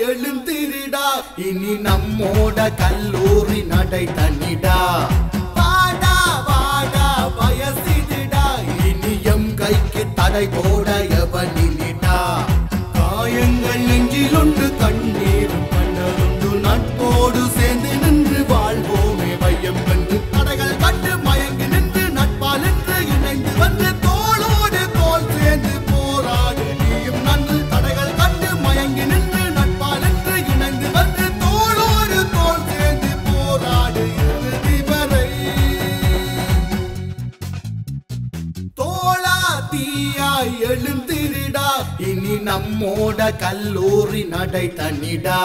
எழுந்திருடா இனி நம்மோட கல்லூரி நடை தண்ணிடா வாடா வாடா வயசிடுடா இனி எம் கைக்கு தடை போட எவனிடா காயங்கள் நெஞ்சிலுண்டு கண்ணீரும் கண்ணருண்டு நட்போடு சேர்ந்து நின்று வாழ்வோமே வையம் கண்டு தடைகள் கண்டு மயங்கி நின்று நட்பால் என்று இணைந்து வந்து தோளோடு தோல் சேர்ந்து போராடு நீயும் நன்று தடைகள் கண்டு மயங்கி நின்று எழுந்திருடா இனி நம்மோட கல்லூரி நடை தண்ணிடா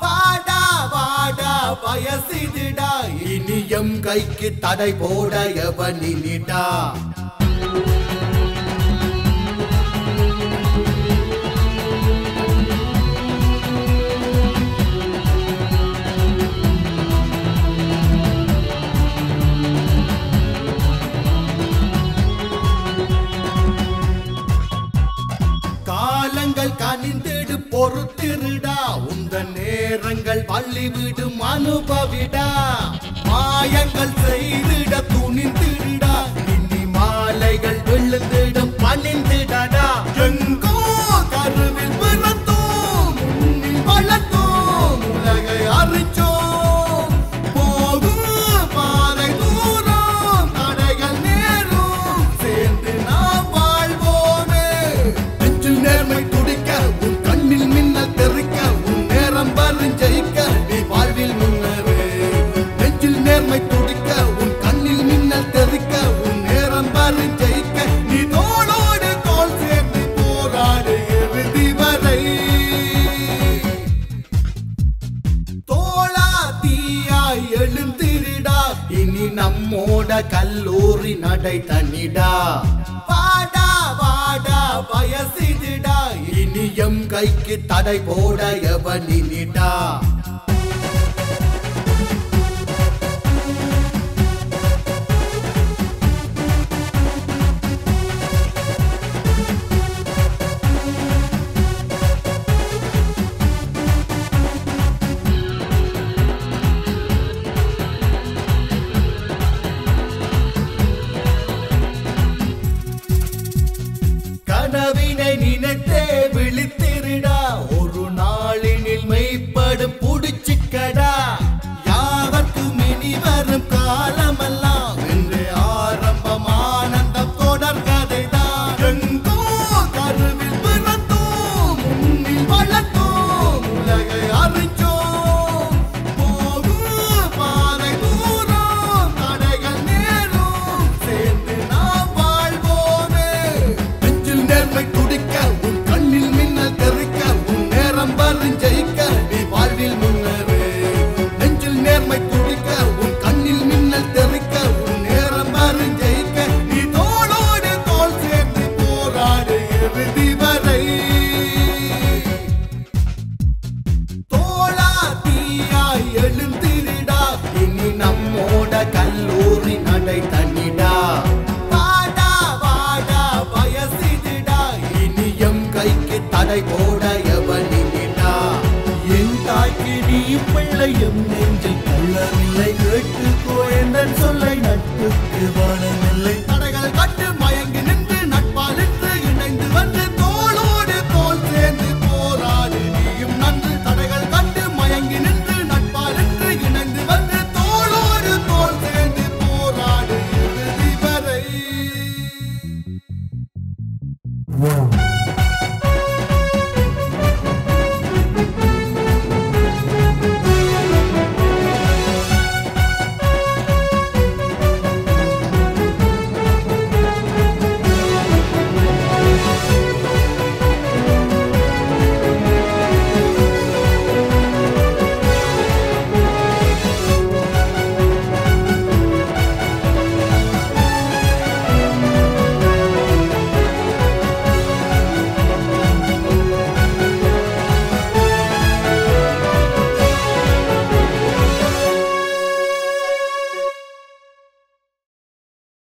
வாடா வாடா வயசிடுடா இனி எம் கைக்கு தடை போட எவனிடா கனிந்திடு பொறுத்திருடா உந்த நேரங்கள் பள்ளி விடும் அனுபவிடா மாயங்கள் செய்திட துணிந்திருடா இனி மாலைகள் விழுந்திடும் பணிந்திடா எங்கோ கருவில் பிறந்தோம் முன்னில் வளர்த்தோம் உலகை அறிச்சோம் போகும் பாதை தூரம் தடைகள் நேரும் சேர்ந்து நாம் வாழ்வோமே நெஞ்சில் நேர்மை ஜெயிக்க நீ வாழ்வில் முன்னேறு நெஞ்சில் நேர்மை துடிக்க உன் கண்ணில் மின்னல் தெரிக்க உன் நேரம் பாரு ஜெயிக்க நீ தோளோடு தோள் சேர்ந்து போராடு இறுதி வரை தோளா தீயாய் எழுந்திருடா இனி நம்மோட கல்லூரி நடை தண்ணிடா வாடா வாடா வயசிடுடா இனி எம் கைக்கு தடை போட எவனிடா கனவினை நினைத்தே விழித்திருடா ஒரு நாளினில் மெய்ப்படும் புடிச்சுக்கடா யாவர்க்கும் இனி வரும் காலமெல்லாம் என்று ஆரம்பம் ஆனந்தம் தொடர் கதைதான் எங்கோ கருவில் பிறந்தோம் முன்னில் வளர்த்தோம் உலகை அறிச்சோம் போகும் பாதை தூரம் தடைகள் நேரும் சேர்ந்து நாம் வாழ்வோமே நேர்மை துடிக்க உன் கண்ணில் மின்னல் தெரிக்க உன் நேரம் பாரு ஜெயிக்க நீ வாழ்வில் முன்னேறு நெஞ்சில் நேர்மை துடிக்க உன் கண்ணில் மின்னல் தெரிக்க உன் நேரம் பாரு ஜெயிக்க நீ தோளோடு தோள் சேர்ந்து போராடு இறுதி வரை தோளா தீயாய் எழுந்திருடா இனி நம்மோட கல்லூரி நடை தண்ணிடா தடை போட எவனிடா என் தாய்க்கு நீ பிள்ளை எம் நெஞ்சில் கள்ளவில்லை கேட்டுக்கோ என் சொல்லை நட்புக்கு வாழவில்லை தடைகள் கட்டு மயங்கி நின்று நட்பால் என்று இணைந்து வந்து தோளோடு தோள் சேர்ந்து போராடு நீயும் நன்று தடைகள் கண்டு மயங்கி நின்று நட்பால் என்று இணைந்து வந்து தோளோடு தோள் சேர்ந்து போராடு இறுதி வரை